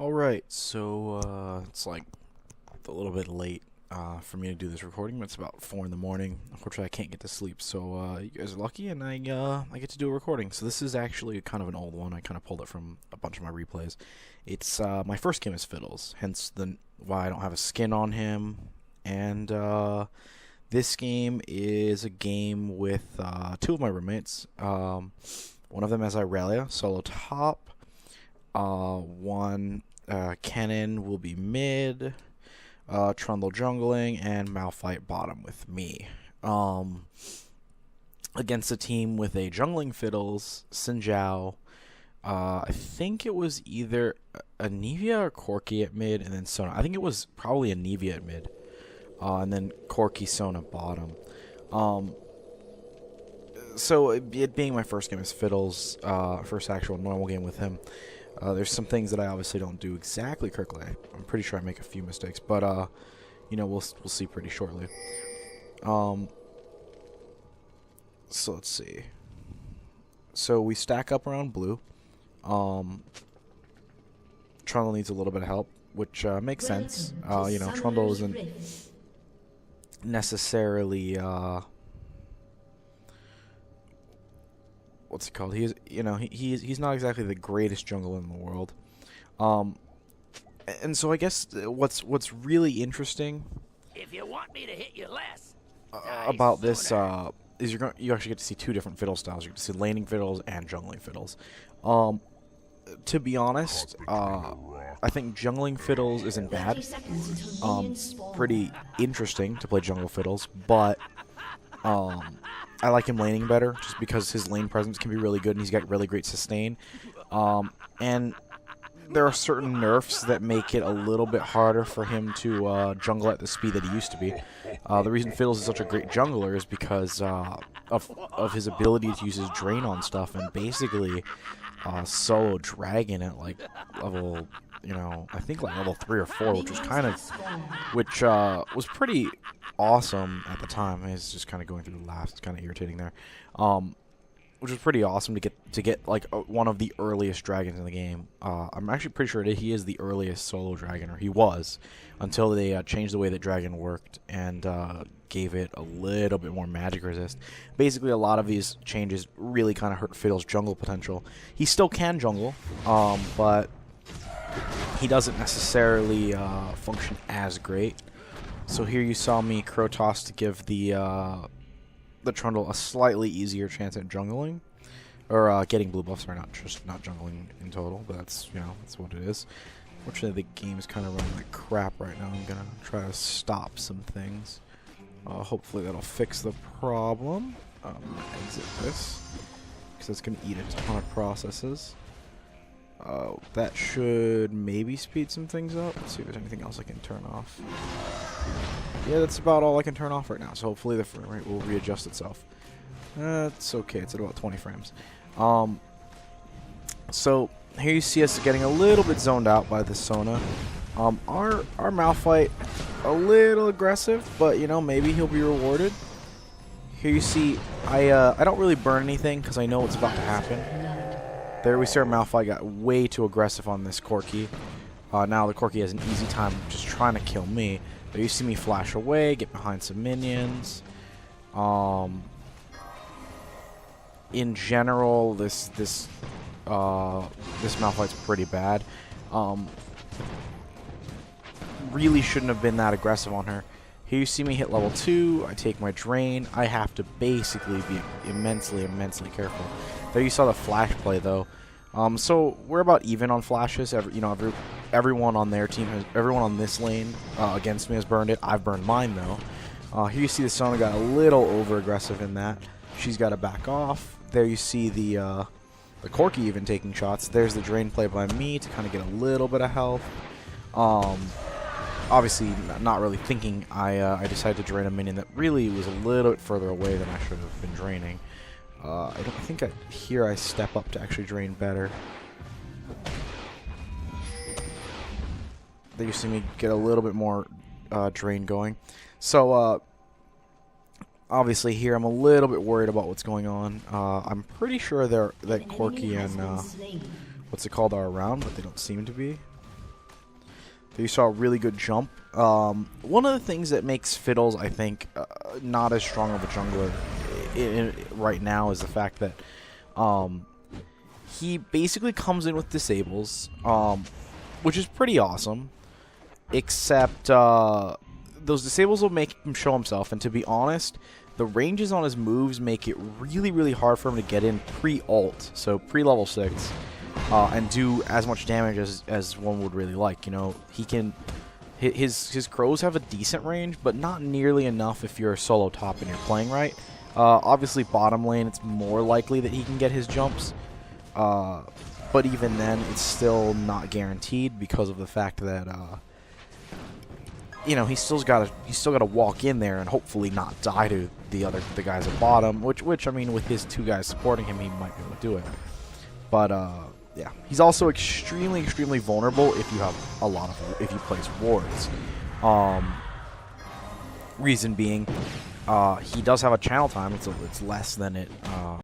Alright, so it's like a little bit late for me to do this recording, but it's about 4 in the morning. Unfortunately, I can't get to sleep, so you guys are lucky, and I get to do a recording. So this is actually kind of an old one. I kind of pulled it from a bunch of my replays. It's my first game is Fiddles, hence why I don't have a skin on him. And this game is a game with two of my roommates. One of them has Irelia, solo top. Kennen will be mid, Trundle jungling, and Malphite bottom with me. Against a team with a jungling Fiddles, Sinjao, I think it was either Anivia or Corki at mid, and then Sona. I think it was probably Anivia at mid, and then Corki, Sona bottom. So it being my first game as Fiddles, first actual normal game with him, there's some things that I obviously don't do exactly correctly. I'm pretty sure I make a few mistakes, but you know, we'll see pretty shortly. So let's see. So we stack up around blue. Trundle needs a little bit of help, which makes sense. You know, Trundle isn't necessarily what's it called? He's not exactly the greatest jungler in the world. And so I guess what's really interesting if you want me to hit you less about this is you actually get to see two different fiddle styles. You get to see laning fiddles and jungling fiddles. To be honest, I think jungling fiddles isn't bad. Pretty interesting to play jungle fiddles, but I like him laning better just because his lane presence can be really good and he's got really great sustain. And there are certain nerfs that make it a little bit harder for him to jungle at the speed that he used to be. The reason Fiddles is such a great jungler is because of his ability to use his drain on stuff and basically solo dragon at like level, I think like level 3 or 4, which was pretty awesome at the time. It's just kind of going through the laughs. It's kind of irritating there. Which was pretty awesome to get like one of the earliest dragons in the game. I'm actually pretty sure that he is the earliest solo dragon, or he was, until they changed the way that dragon worked and gave it a little bit more magic resist. Basically, a lot of these changes really kind of hurt Fiddle's jungle potential. He still can jungle, but he doesn't necessarily function as great. So here you saw me crow toss to give the Trundle a slightly easier chance at jungling, or getting blue buffs, or not jungling in total, but that's what it is. Fortunately, the game is kind of running like crap right now. I'm gonna try to stop some things. Hopefully that'll fix the problem. I'm gonna exit this because it's gonna eat a ton of processes. That should maybe speed some things up. Let's see if there's anything else I can turn off. Yeah, that's about all I can turn off right now, so hopefully the frame rate will readjust itself. It's okay, it's at about 20 frames. So here you see us getting a little bit zoned out by the Sona. Our Malphite, a little aggressive, but maybe he'll be rewarded. Here you see, I don't really burn anything because I know what's about to happen. There we see our Malphite got way too aggressive on this Corki. Now the Corki has an easy time just trying to kill me. There you see me flash away, get behind some minions. In general, this Malphite's pretty bad. Really shouldn't have been that aggressive on her. Here you see me hit level 2. I take my drain. I have to basically be immensely careful. There you saw the flash play though. So we're about even on flashes. Everyone on their team everyone on this lane against me has burned it. I've burned mine though. Here you see the Sona got a little over aggressive in that. She's got to back off. There you see the Corki even taking shots. There's the drain play by me to kind of get a little bit of health. Obviously, not really thinking, I decided to drain a minion that really was a little bit further away than I should have been draining. I don't think here I step up to actually drain better. There you see me get a little bit more drain going. So, obviously here I'm a little bit worried about what's going on. I'm pretty sure that Corki and what's it called are around, but they don't seem to be. You saw a really good jump. One of the things that makes Fiddles, I think, not as strong of a jungler right now is the fact that he basically comes in with disables, which is pretty awesome, except those disables will make him show himself, and to be honest, the ranges on his moves make it really, really hard for him to get in pre-ult, so pre-level 6, and do as much damage as one would really like. You know, he can... His crows have a decent range, but not nearly enough if you're a solo top and you're playing right. Obviously, bottom lane, it's more likely that he can get his jumps, but even then, it's still not guaranteed because of the fact that you know, he's still got to walk in there and hopefully not die to the guys at bottom. Which I mean, with his 2 guys supporting him, he might be able to do it. But yeah, he's also extremely vulnerable if you have if he plays wards. Reason being, he does have a channel time. It's less than it